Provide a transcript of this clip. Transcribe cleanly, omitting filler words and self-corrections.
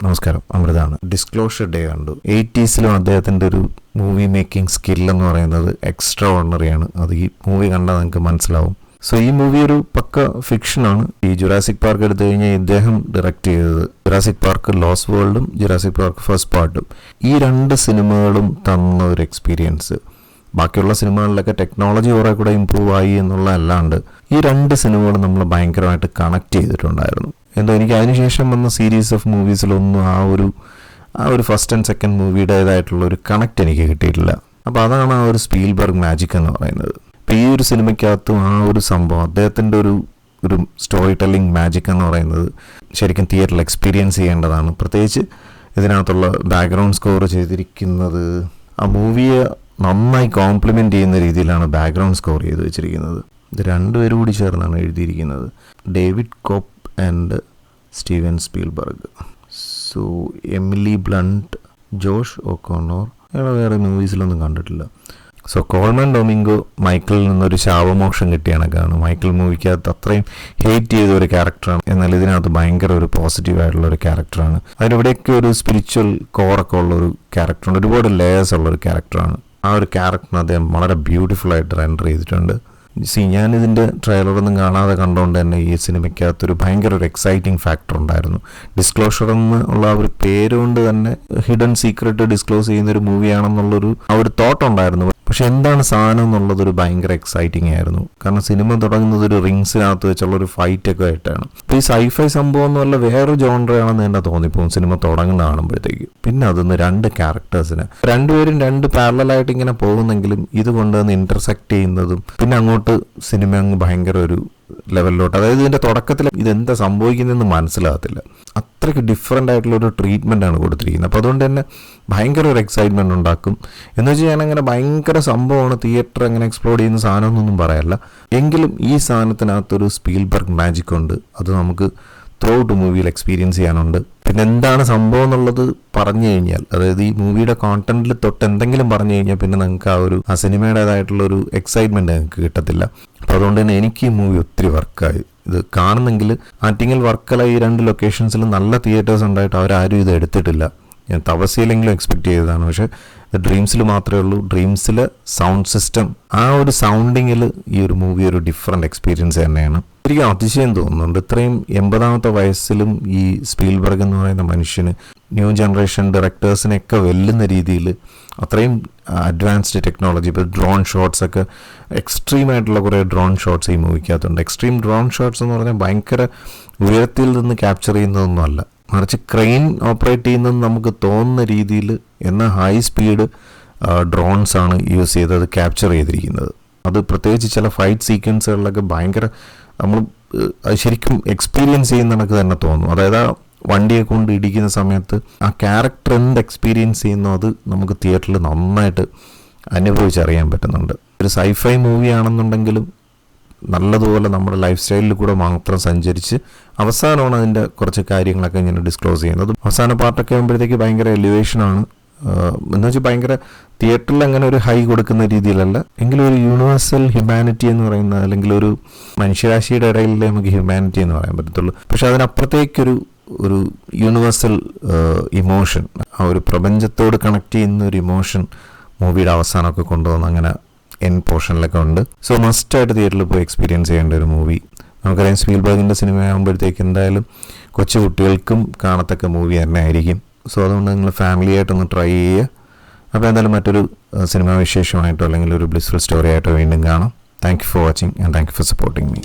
നമസ്കാരം, അമൃതാണ്. Disclosure day കണ്ടു. 80s അദ്ദേഹത്തിൻ്റെ ഒരു മൂവി മേക്കിംഗ് സ്കില്ലെന്ന് പറയുന്നത് എക്സ്ട്രാ ഓർഡിനറിയാണ്. അത് ഈ മൂവി കണ്ടാൽ നിങ്ങൾക്ക് മനസ്സിലാവും. സോ ഈ മൂവി ഒരു പക്ക ഫിക്ഷനാണ്. ഈ ജുറാസിക് പാർക്ക് എടുത്തു കഴിഞ്ഞാൽ ഇദ്ദേഹം ഡയറക്റ്റ് ചെയ്തത് ജുറാസിക് പാർക്ക് ലോസ്റ്റ് വേൾഡും ജുറാസിക് പാർക്ക് ഫസ്റ്റ് പാർട്ടും, ഈ രണ്ട് സിനിമകളും തന്ന ഒരു എക്സ്പീരിയൻസ് ബാക്കിയുള്ള സിനിമകളിലൊക്കെ ടെക്നോളജി കുറെ കൂടെ ഇമ്പ്രൂവ് ആയി എന്നുള്ള അല്ലാണ്ട് ഈ രണ്ട് സിനിമകളും നമ്മൾ ഭയങ്കരമായിട്ട് കണക്ട് ചെയ്തിട്ടുണ്ടായിരുന്നു. എന്തോ എനിക്ക് അതിനുശേഷം വന്ന സീരീസ് ഓഫ് മൂവീസിലൊന്നും ആ ഒരു ഫസ്റ്റ് ആൻഡ് സെക്കൻഡ് മൂവിയുടേതായിട്ടുള്ള ഒരു കണക്ട് എനിക്ക് കിട്ടിയിട്ടില്ല. അപ്പോൾ അതാണ് ആ ഒരു സ്പീൽബർഗ് മാജിക് എന്ന് പറയുന്നത്. അപ്പോൾ ഈ ഒരു സിനിമയ്ക്കകത്തും ആ ഒരു സംഭവം, അദ്ദേഹത്തിൻ്റെ ഒരു സ്റ്റോറി ടെല്ലിംഗ് മാജിക് എന്ന് പറയുന്നത് ശരിക്കും തിയേറ്ററിൽ എക്സ്പീരിയൻസ് ചെയ്യേണ്ടതാണ്. പ്രത്യേകിച്ച് ഇതിനകത്തുള്ള ബാക്ക്ഗ്രൗണ്ട് സ്കോർ ചെയ്തിരിക്കുന്നത് ആ മൂവിയെ നന്നായി കോംപ്ലിമെൻ്റ് ചെയ്യുന്ന രീതിയിലാണ് ബാക്ക്ഗ്രൗണ്ട് സ്കോർ ചെയ്ത് വെച്ചിരിക്കുന്നത്. ഇത് രണ്ടുപേരും കൂടി ചേർന്നാണ് എഴുതിയിരിക്കുന്നത്, David Koepp and Steven Spielberg. So Emily Blunt, Josh O'Connor, അയാളെ വേറെ മൂവീസിലൊന്നും കണ്ടിട്ടില്ല. സോ കോൾമാൻ ഡൊമിംഗോ മൈക്കിളിൽ നിന്നൊരു ശാപമോക്ഷം കിട്ടിയ കണക്കാണ്. മൈക്കിൾ മൂവിക്കകത്ത് അത്രയും ഹേറ്റ് ചെയ്ത ഒരു ക്യാരക്ടറാണ്, എന്നാൽ ഇതിനകത്ത് ഭയങ്കര ഒരു പോസിറ്റീവായിട്ടുള്ള ഒരു ക്യാരക്ടറാണ്. അതിനിവിടെയൊക്കെ ഒരു സ്പിരിച്വൽ കോറൊക്കെ ഉള്ള ഒരു ക്യാരക്ടറാണ്, ഒരുപാട് ലേയേഴ്സ് ഉള്ള ഒരു ക്യാരക്ടറാണ്. ആ ഒരു ക്യാരക്ടറിന് അദ്ദേഹം വളരെ ബ്യൂട്ടിഫുൾ ആയിട്ട് റെൻഡർ ചെയ്തിട്ടുണ്ട്. ഞാനിതിൻ്റെ ട്രെയിലറൊന്നും കാണാതെ കണ്ടുകൊണ്ട് തന്നെ ഈ സിനിമയ്ക്കകത്തൊരു ഭയങ്കര ഒരു എക്സൈറ്റിംഗ് ഫാക്ടർ ഉണ്ടായിരുന്നു. ഡിസ്ക്ലോഷർ എന്നുള്ള ആ ഒരു പേരുകൊണ്ട് തന്നെ ഹിഡൻ സീക്രട്ട് ഡിസ്ക്ലോസ് ചെയ്യുന്നൊരു മൂവിയാണെന്നുള്ളൊരു ആ ഒരു തോട്ട് ഉണ്ടായിരുന്നു. പക്ഷെ എന്താണ് സാധനം എന്നുള്ളതൊരു ഭയങ്കര എക്സൈറ്റിംഗ് ആയിരുന്നു. കാരണം സിനിമ തുടങ്ങുന്നത് ഒരു റിങ്സിനകത്ത് വെച്ചുള്ള ഒരു ഫൈറ്റൊക്കെ ആയിട്ടാണ്. അപ്പോൾ ഈ സൈഫൈ സംഭവം എന്നല്ല വേറൊരു ജോൺറയാണെന്ന് തന്നെ തോന്നിപ്പോകും സിനിമ തുടങ്ങുന്ന കാണുമ്പോഴത്തേക്ക്. പിന്നെ അതിന്ന് രണ്ട് ക്യാരക്ടേഴ്സിന് രണ്ടുപേരും രണ്ട് പാരലലായിട്ട് ഇങ്ങനെ പോകുന്നെങ്കിലും ഇത് കൊണ്ടുവന്ന് ഇന്റർസെക്ട് ചെയ്യുന്നതും പിന്നെ അങ്ങോട്ട് സിനിമ അങ്ങ് ഭയങ്കര ഒരു ലെവലിലോട്ട്, അതായത് ഇതിൻ്റെ തുടക്കത്തിൽ ഇതെന്താ സംഭവിക്കുന്നതെന്ന് മനസ്സിലാകത്തില്ല. അത്രയ്ക്ക് ഡിഫറെൻ്റ് ആയിട്ടുള്ള ഒരു ട്രീറ്റ്മെൻ്റ് ആണ് കൊടുത്തിരിക്കുന്നത്. അപ്പോൾ അതുകൊണ്ട് തന്നെ ഭയങ്കര ഒരു എക്സൈറ്റ്മെൻറ്റ് ഉണ്ടാക്കും. എന്ന് വെച്ചാൽ ഞാനങ്ങനെ ഭയങ്കര സംഭവമാണ്, തിയേറ്റർ അങ്ങനെ എക്സ്പ്ലോർ ചെയ്യുന്ന സാധനമൊന്നും പറയല്ല. എങ്കിലും ഈ സാധനത്തിനകത്തൊരു സ്പീൽബർഗ് മാജിക് ഉണ്ട്. അത് നമുക്ക് ത്രൂ ഔട്ട് മൂവിയിൽ എക്സ്പീരിയൻസ് ചെയ്യാനുണ്ട്. പിന്നെ എന്താണ് സംഭവം എന്നുള്ളത് പറഞ്ഞു കഴിഞ്ഞാൽ, അതായത് ഈ മൂവിയുടെ കോണ്ടന്റിൽ തൊട്ട് എന്തെങ്കിലും പറഞ്ഞു കഴിഞ്ഞാൽ പിന്നെ നിങ്ങൾക്ക് ആ സിനിമയുടേതായിട്ടുള്ള ഒരു എക്സൈറ്റ്മെൻറ്റ് നിങ്ങൾക്ക് കിട്ടത്തില്ല. അപ്പോൾ അതുകൊണ്ട് തന്നെ എനിക്ക് ഈ മൂവി ഒത്തിരി വർക്കായി. ഇത് കാണുന്നെങ്കിൽ ആറ്റിങ്ങൽ വർക്കല ഈ രണ്ട് ലൊക്കേഷൻസിൽ നല്ല തിയേറ്റേഴ്സ് ഉണ്ടായിട്ട് അവരാരും ഇത് എടുത്തിട്ടില്ല. ഞാൻ തപസ്യയിലെങ്കിലും എക്സ്പെക്ട് ചെയ്തതാണ്, പക്ഷേ ഡ്രീംസിൽ മാത്രമേ ഉള്ളൂ. ഡ്രീംസിലെ സൗണ്ട് സിസ്റ്റം, ആ ഒരു സൗണ്ടിങ്ങിൽ ഈ ഒരു മൂവി ഒരു ഡിഫറെൻ്റ് എക്സ്പീരിയൻസ് തന്നെയാണ്. എനിക്ക് അതിശയം തോന്നുന്നുണ്ട് ഇത്രയും 80ാമത്തെ വയസ്സിലും ഈ സ്പീൽബർഗ് എന്ന് പറയുന്ന മനുഷ്യന് ന്യൂ ജനറേഷൻ ഡയറക്ടേഴ്സിനെയൊക്കെ വെല്ലുന്ന രീതിയിൽ അത്രയും അഡ്വാൻസ്ഡ് ടെക്നോളജി, ഇപ്പോൾ ഡ്രോൺ ഷോട്ട്സ് ഒക്കെ എക്സ്ട്രീമായിട്ടുള്ള കുറേ ഡ്രോൺ ഷോട്ട്സ് ഈ മൂവിക്കകത്തുണ്ട്. എക്സ്ട്രീം ഡ്രോൺ ഷോട്ട്സ് എന്ന് പറഞ്ഞാൽ ഭയങ്കര ഉയരത്തിൽ നിന്ന് ക്യാപ്ചർ ചെയ്യുന്നതൊന്നുമല്ല, മറിച്ച് ക്രെയിൻ ഓപ്പറേറ്റ് ചെയ്യുന്നതെന്ന് നമുക്ക് തോന്നുന്ന രീതിയിൽ എന്നാൽ ഹൈ സ്പീഡ് ഡ്രോൺസ് ആണ് യൂസ് ചെയ്തത് ക്യാപ്ചർ ചെയ്തിരിക്കുന്നത്. അത് പ്രത്യേകിച്ച് ചില ഫൈറ്റ് സീക്വൻസുകളിലൊക്കെ ഭയങ്കര നമ്മൾ അത് ശരിക്കും എക്സ്പീരിയൻസ് ചെയ്യുന്ന കണക്ക് തന്നെ തോന്നും. അതായത് ആ വണ്ടിയെ കൊണ്ട് ഇടിക്കുന്ന സമയത്ത് ആ ക്യാരക്ടർ എന്ത് എക്സ്പീരിയൻസ് ചെയ്യുന്നോ അത് നമുക്ക് തിയേറ്ററിൽ നന്നായിട്ട് അനുഭവിച്ചറിയാൻ പറ്റുന്നുണ്ട്. ഒരു സൈഫൈ മൂവി ആണെന്നുണ്ടെങ്കിലും നല്ലതുപോലെ നമ്മുടെ ലൈഫ് സ്റ്റൈലിൽ കൂടെ മാത്രം സഞ്ചരിച്ച് അവസാനമാണ് അതിൻ്റെ കുറച്ച് കാര്യങ്ങളൊക്കെ ഇങ്ങനെ ഡിസ്ക്ലോസ് ചെയ്യുന്നത്. അവസാന പാർട്ടൊക്കെ ആകുമ്പോഴത്തേക്ക് ഭയങ്കര എലിവേഷനാണ്. എന്ന് വെച്ചാൽ ഭയങ്കര തിയേറ്ററിൽ അങ്ങനെ ഒരു ഹൈ കൊടുക്കുന്ന രീതിയിലല്ല, എങ്കിലും ഒരു യൂണിവേഴ്സൽ ഹ്യൂമാനിറ്റി എന്ന് പറയുന്ന, അല്ലെങ്കിൽ ഒരു മനുഷ്യരാശിയുടെ ഇടയിലെ നമുക്ക് ഹ്യൂമാനിറ്റി എന്ന് പറയാൻ പറ്റത്തുള്ളൂ. പക്ഷെ അതിനപ്പുറത്തേക്കൊരു യൂണിവേഴ്സൽ ഇമോഷൻ, ആ ഒരു പ്രപഞ്ചത്തോട് കണക്ട് ചെയ്യുന്ന ഒരു ഇമോഷൻ മൂവിയുടെ അവസാനമൊക്കെ കൊണ്ടുവന്ന് അങ്ങനെ എൻഡ് പോർഷനിലൊക്കെ ഉണ്ട്. സോ മസ്റ്റായിട്ട് തിയേറ്ററിൽ പോയി എക്സ്പീരിയൻസ് ചെയ്യേണ്ട ഒരു മൂവി. നമുക്കറിയാം സ്പീൽബർഗിൻ്റെ സിനിമയാകുമ്പോഴത്തേക്ക് എന്തായാലും കൊച്ചു കുട്ടികൾക്കും കാണത്തക്ക മൂവി തന്നെ ആയിരിക്കും. സോ അതുകൊണ്ട് നിങ്ങൾ ഫാമിലി ആയിട്ടൊന്ന് ട്രൈ ചെയ്യുക. അപ്പോൾ എന്തായാലും മറ്റൊരു സിനിമാ വിശേഷമായിട്ടോ അല്ലെങ്കിൽ ഒരു ബ്ലിസ്ഫുൾ സ്റ്റോറി ആയിട്ടോ വീണ്ടും കാണാം. Thank you for watching and thank you for supporting me.